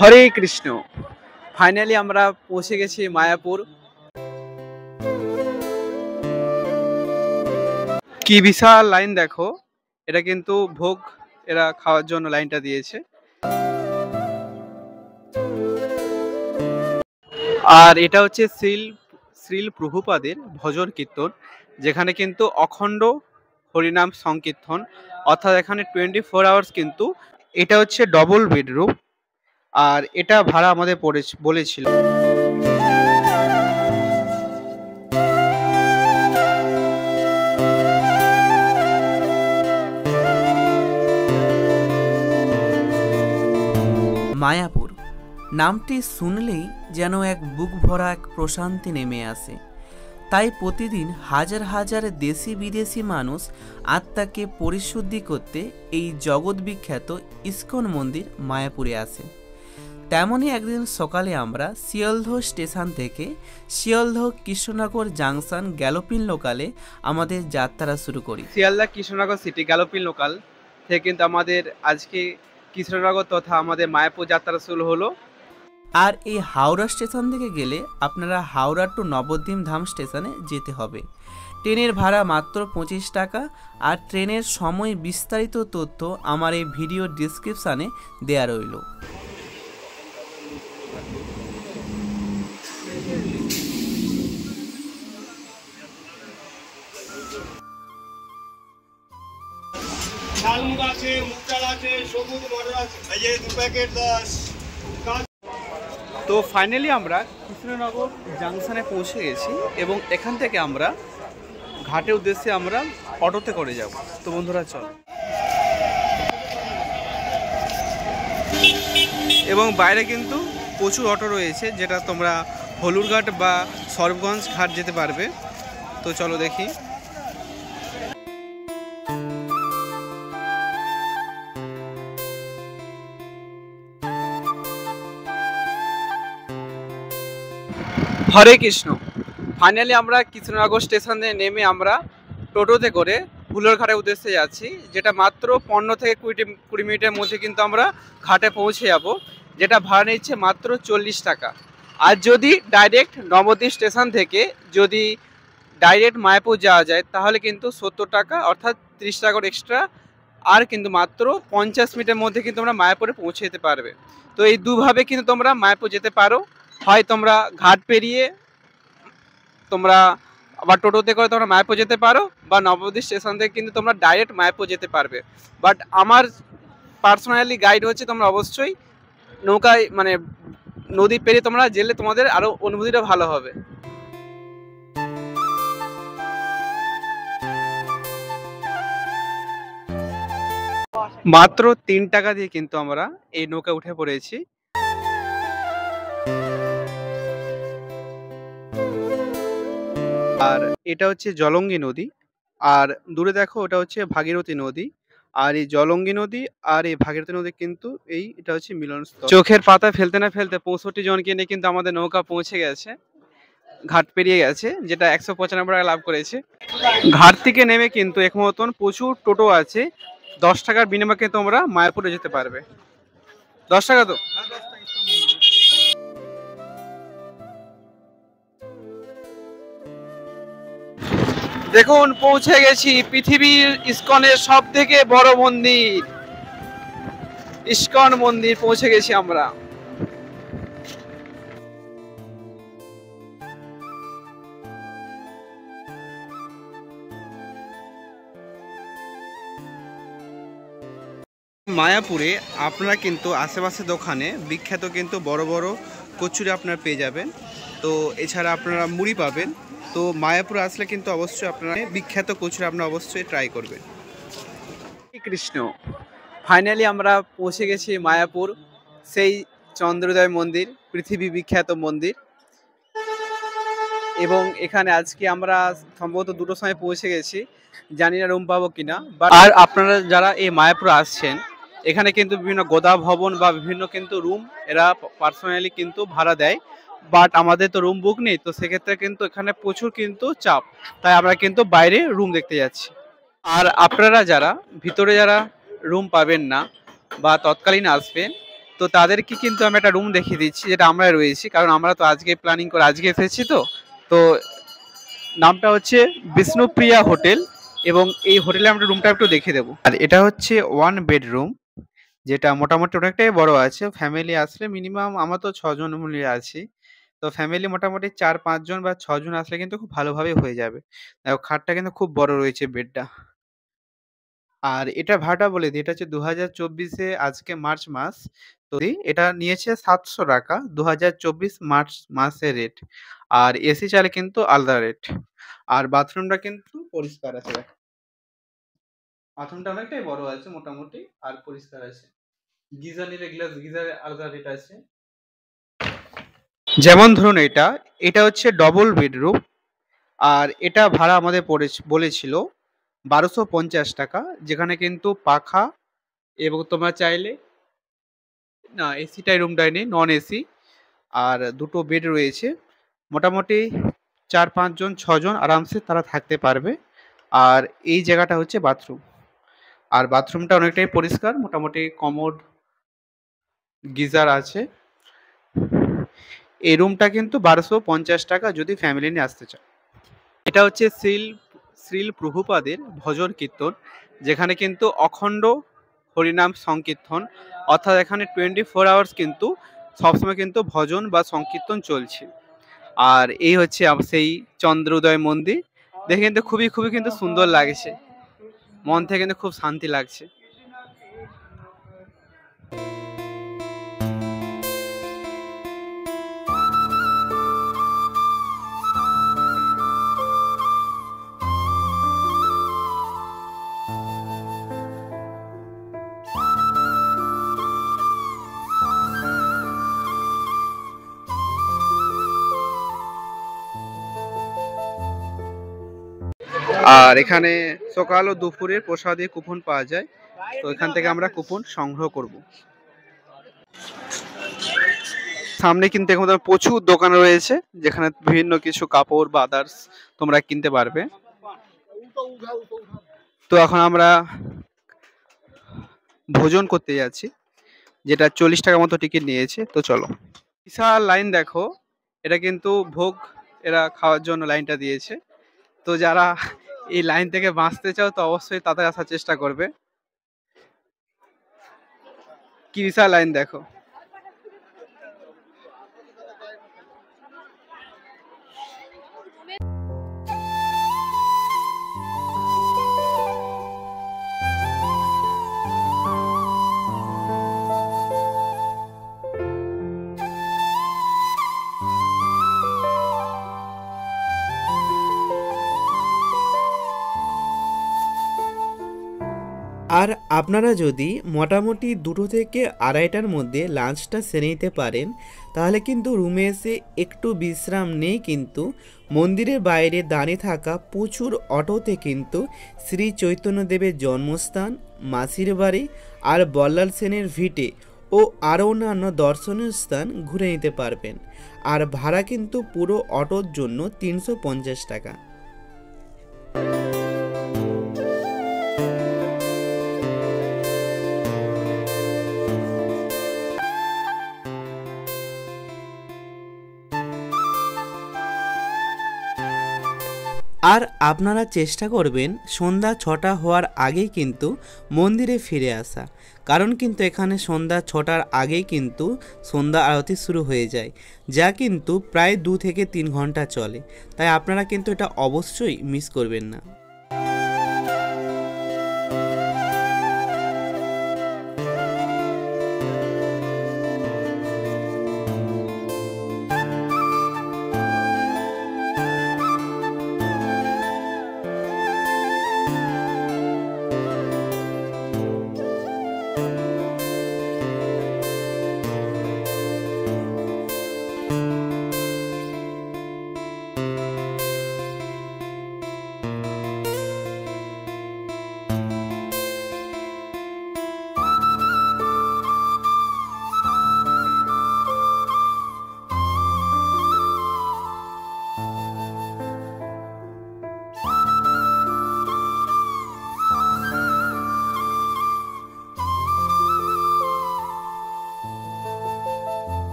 হরে Krishna. Finally আমরা পৌঁছে গেছি মায়াপুর। কি বিশাল লাইন দেখো, এটা কিন্তু ভোগ এরা খাওয়ার জন্য লাইনটা দিয়েছে। আর এটা হচ্ছে শ্রীল প্রভুপাদের ভজন কীর্তন, যেখানে কিন্তু অখণ্ড হরিনাম সংকীর্তন, অর্থাৎ এখানে 24 আওয়ার্স কিন্তু। এটা হচ্ছে ডবল বেডরুম, আর এটা ভাড়া আমাদের বলেছিল। মায়াপুর নামটি শুনলেই যেন এক বুক ভরা এক প্রশান্তি নেমে আসে। তাই প্রতিদিন হাজার হাজার দেশি বিদেশি মানুষ আত্মাকে পরিশুদ্ধি করতে এই জগৎ বিখ্যাত ইস্কন মন্দির মায়াপুরে আসে। তেমনই একদিন সকালে আমরা শিয়ালদহ স্টেশন থেকে শিয়ালদহ কৃষ্ণনগর জাংশন গ্যালোপিন লোকালে আমাদের যাত্রা শুরু করি। Sealdah Krishnanagar city galloping local থেকে কিন্তু আমাদের আজকে কৃষ্ণনগর তথা আমাদের মায়াপুর যাত্রা শুরু হলো। আর এই হাওড়া স্টেশন থেকে গেলে আপনারা হাওড়া টু নবদ্বীপ ধাম স্টেশনে যেতে হবে। ট্রেনের ভাড়া মাত্র 25 টাকা। আর ট্রেনের সময় বিস্তারিত তথ্য আমার এই ভিডিও ডিসক্রিপশানে দেয়া রইল। তো ফাইনালি আমরা কৃষ্ণনগর জাংশনে পৌঁছে গেছি এবং এখান থেকে আমরা ঘাটের উদ্দেশ্যে আমরা অটোতে করে যাব। তো বন্ধুরা চল। এবং বাইরে কিন্তু প্রচুর অটো রয়েছে, যেটা তোমরা হলুরঘাট বা সরবগঞ্জ ঘাট যেতে পারবে। তো চলো দেখি। হরে কৃষ্ণ। ফাইনালি আমরা কৃষ্ণনগর স্টেশনে নেমে আমরা টোটোতে করে হুলোরঘাটের উদ্দেশ্যে যাচ্ছি, যেটা মাত্র 15 থেকে 20 মিনিটের মধ্যে কিন্তু আমরা ঘাটে পৌঁছে যাব, যেটা ভাড়া নিচ্ছে মাত্র 40 টাকা। আর যদি ডাইরেক্ট নবদ্বীপ স্টেশন থেকে যদি ডাইরেক্ট মায়াপুর যাওয়া যায় তাহলে কিন্তু 70 টাকা, অর্থাৎ 30 টাকা এক্সট্রা। আর কিন্তু মাত্র 50 মিনিটের মধ্যে কিন্তু আমরা মায়াপুরে পৌঁছে যেতে পারবে। তো এই দুভাবে কিন্তু তোমরা মায়াপুর যেতে পারো। হয় তোমরা ঘাট পেরিয়ে তোমরা আবার টোটোতে করে তোমরা মায়াপুর যেতে পারো, বা নবদ্বীপ স্টেশন থেকে কিন্তু তোমরা ডাইরেক্ট মায়াপুর যেতে পারবে। বাট আমার পার্সোনালি গাইড হচ্ছে তোমরা অবশ্যই নৌকায় মানে নদী পেরিয়ে তোমরা গেলে তোমাদের আরো অনুভূতিটা ভালো হবে। মাত্র 3 টাকা দিয়ে কিন্তু আমরা এই নৌকা উঠে পড়েছি। আর এটা হচ্ছে জলঙ্গি নদী, আর দূরে দেখো ওটা হচ্ছে ভাগীরথী নদী। আর এই জলঙ্গি নদী আর এই ভাগীরথী নদী কিন্তু এটা হচ্ছে মিলনস্থল। চোখের পাতা ফেলতে না ফেলতে 65 জনকে নিয়ে কিন্তু আমাদের নৌকা পৌঁছে গেছে, ঘাট পেরিয়ে গেছে, যেটা 195 টাকা লাভ করেছে। ঘাট থেকে নেমে কিন্তু এক মতন প্রচুর টোটো আছে, 10 টাকার বিনিময়ে তোমরা মায়াপুরে যেতে পারবে। 10 টাকা তো। দেখুন পৌঁছে গেছি পৃথিবীর ইস্কনের সব থেকে বড় মন্দির, ইস্কন মন্দির পৌঁছে গেছি আমরা। মায়াপুরে আপনারা কিন্তু আশেপাশে দোকানে বিখ্যাত কিন্তু বড় বড় কচুরি আপনারা পেয়ে যাবেন। তো এছাড়া আপনারা মুড়ি পাবেন। তো মায়াপুর আসলে কিন্তু অবশ্যই আপনারা বিখ্যাত কচুরি আপনারা অবশ্যই ট্রাই করবেন। কৃষ্ণ। ফাইনালি আমরা পৌঁছে গেছি মায়াপুর, সেই চন্দ্রোদয় মন্দির, পৃথিবী বিখ্যাত মন্দির। এবং এখানে আজকে আমরা সম্ভবত 2টোর সময় পৌঁছে গেছি, জানি না রুম পাবো কিনা। আর আপনারা যারা এই মায়াপুর আসছেন, এখানে কিন্তু বিভিন্ন গোদা ভবন বা বিভিন্ন কিন্তু রুম এরা পার্সোনালি কিন্তু ভাড়া দেয়। বাট আমাদের তো রুম বুক নেই, তো সেক্ষেত্রে কিন্তু এখানে প্রচুর কিন্তু চাপ, তাই আমরা কিন্তু বাইরে রুম দেখতে যাচ্ছি। আর আপনারা যারা ভিতরে যারা রুম পাবেন না বা তৎকালীন আসবেন, তো তাদেরকে কিন্তু আমি একটা রুম দেখিয়ে দিচ্ছি, যেটা আমরা রয়েছি, কারণ আমরা তো আজকে প্ল্যানিং করে আজকে এসেছি। তো তো নামটা হচ্ছে বিষ্ণুপ্রিয়া হোটেল, এবং এই হোটেলে আমরা রুমটা একটু দেখিয়ে দেবো। আর এটা হচ্ছে 1 বেডরুম, যেটা মোটামুটি অনেকটাই বড় আছে। ফ্যামিলি আসলে মিনিমাম, আমরা তো 6 জন মিলে আছি। তো ফ্যামিলি মোটামুটি 4-5 জন বা 6 জন আসলে কিন্তু খুব ভালোভাবে হয়ে যাবে। দেখো খাটটা কিন্তু খুব বড় রয়েছে, বেডটা। আর এটা ভাড়াটা বলে দিই, এটা হচ্ছে 2024 এ আজকে মার্চ মাস। তো এটা নিয়েছে 700 টাকা, 2024 মার্চ মাসের রেট। আর এসি চাইলে কিন্তু আলাদা রেট। আর বাথরুমটা কিন্তু পরিষ্কার আছে। দেখো বাথরুমটা অনেকটাই বড় আছে মোটামুটি, আর পরিষ্কার আছে। গিজার নিলে গিজারের আলাদা রেট আছে। যেমন ধরুন এটা হচ্ছে ডবল বেডরুম। আর এটা ভাড়া আমাদের বলেছিল 1250 টাকা, যেখানে কিন্তু পাখা, এবং তোমরা চাইলে, না এসিটাই রুমটাই নেই, নন এসি। আর দুটো বেড রয়েছে, মোটামুটি 4-5 জন 6 জন আরামসে তারা থাকতে পারবে। আর এই জায়গাটা হচ্ছে বাথরুম। আর বাথরুমটা অনেকটাই পরিষ্কার, মোটামুটি কমোড, গিজার আছে। এই রুমটা কিন্তু 1250 টাকা যদি ফ্যামিলি নিয়ে আসতে চায়। এটা হচ্ছে শ্রীল প্রভুপাদের ভজন কীর্তন, যেখানে কিন্তু অখণ্ড হরিনাম সংকীর্তন, অর্থাৎ এখানে 24 আওয়ার্স কিন্তু সবসময় কিন্তু ভজন বা সংকীর্তন চলছে। আর এই হচ্ছে সেই চন্দ্রোদয় মন্দির, দেখে কিন্তু খুবই খুবই কিন্তু সুন্দর লাগছে, মন থেকে কিন্তু খুব শান্তি লাগছে। আর এখানে সকাল ও দুপুরের প্রসাদে কুপন পাওয়া যায়, তো এখান থেকে আমরা কুপন সংগ্রহ করব। সামনে কিন্তু এখন প্রচুর দোকান রয়েছে, যেখানে বিভিন্ন কিছু কাপড় বা আদার্স তোমরা কিনতে পারবে। তো এখন আমরা ভোজন করতে যাচ্ছি, যেটা 40 টাকা মতো টিকিট নিয়েছে। তো চলো, বিশাল লাইন দেখো, এটা কিন্তু ভোগ এরা খাওয়ার জন্য লাইনটা দিয়েছে। তো যারা এই লাইন থেকে বাঁচতে চাও, তো অবশ্যই তাদের আসার চেষ্টা করবে। কি বিশাল লাইন দেখো। আর আপনারা যদি মোটামুটি 2টো থেকে 2:30টার মধ্যে লাঞ্চটা সেরে নিতে পারেন, তাহলে কিন্তু রুমে এসে একটু বিশ্রাম নেই কিন্তু মন্দিরের বাইরে দাঁড়িয়ে থাকা প্রচুর অটোতে কিন্তু শ্রী চৈতন্যদেবের জন্মস্থান, মাসির বাড়ি আর বল্লাল সেনের ভিটে ও আরও অন্যান্য দর্শনীয় স্থান ঘুরে নিতে পারবেন। আর ভাড়া কিন্তু পুরো অটোর জন্য 350 টাকা। আর আপনারা চেষ্টা করবেন সন্ধ্যা 6টা হওয়ার আগেই কিন্তু মন্দিরে ফিরে আসা, কারণ কিন্তু এখানে সন্ধ্যা 6টার আগেই কিন্তু সন্ধ্যা আরতি শুরু হয়ে যায়, যা কিন্তু প্রায় 2 থেকে 3 ঘন্টা চলে। তাই আপনারা কিন্তু এটা অবশ্যই মিস করবেন না।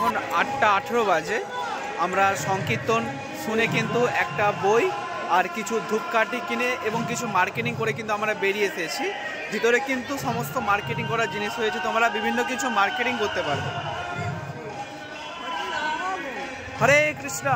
এখন 8:18 বাজে। আমরা সংকীর্তন শুনে কিন্তু একটা বই আর কিছু ধূপকাঠি কিনে এবং কিছু মার্কেটিং করে কিন্তু আমরা বেরিয়ে এসেছি। ভিতরে কিন্তু সমস্ত মার্কেটিং করার জিনিস হয়েছে, তোমরা বিভিন্ন কিছু মার্কেটিং করতে পারবে। হরে কৃষ্ণ।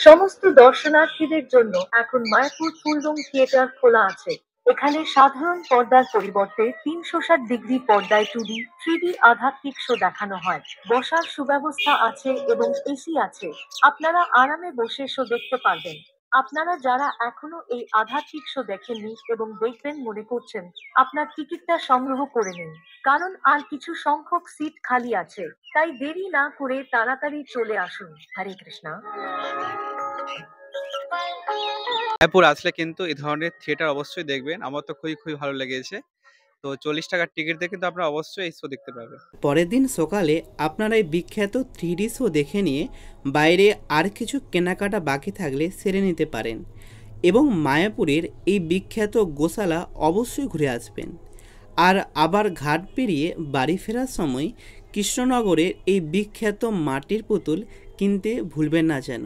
সমস্ত দর্শনার্থীদের জন্য এখন মায়াপুর ফুলডোম থিয়েটার খোলা আছে। এখানে সাধারণ পর্দার পরিবর্তে 360 ডিগ্রি পর্দায় 2D, 3D আধ্যাত্মিক শো দেখানো হয়। বসার সুব্যবস্থা আছে এবং এসি আছে। আপনারা আরামে বসে শো দেখতে পারবেন। আপনারা যারা এখনো এই আধ্যাত্মিক শো দেখেননি এবং দেখবেন মনে করছেন, আপনার টিকিটটা সংগ্রহ করে নিন, কারণ আর কিছু সংখ্যক সিট খালি আছে। তাই দেরি না করে তাড়াতাড়ি চলে আসুন। হরে কৃষ্ণ। মায়াপুর আসলে কিন্তু এই ধরনের থিয়েটার অবশ্যই দেখবেন। আমার তো খুবই ভালো লেগেছে। তো 40 টাকার টিকিট দিয়ে কিন্তু আপনারা অবশ্যই এই শো দেখতে পাবেন। পরের দিন সকালে আপনারা এই বিখ্যাত 3D শো দেখে নিয়ে বাইরে আর কিছু কেনাকাটা বাকি থাকলে সেরে নিতে পারেন এবং মায়াপুরের এই বিখ্যাত গোশালা অবশ্যই ঘুরে আসবেন। আর আবার ঘাট পেরিয়ে বাড়ি ফেরার সময় কৃষ্ণনগরের এই বিখ্যাত মাটির পুতুল কিনতে ভুলবেন না যেন।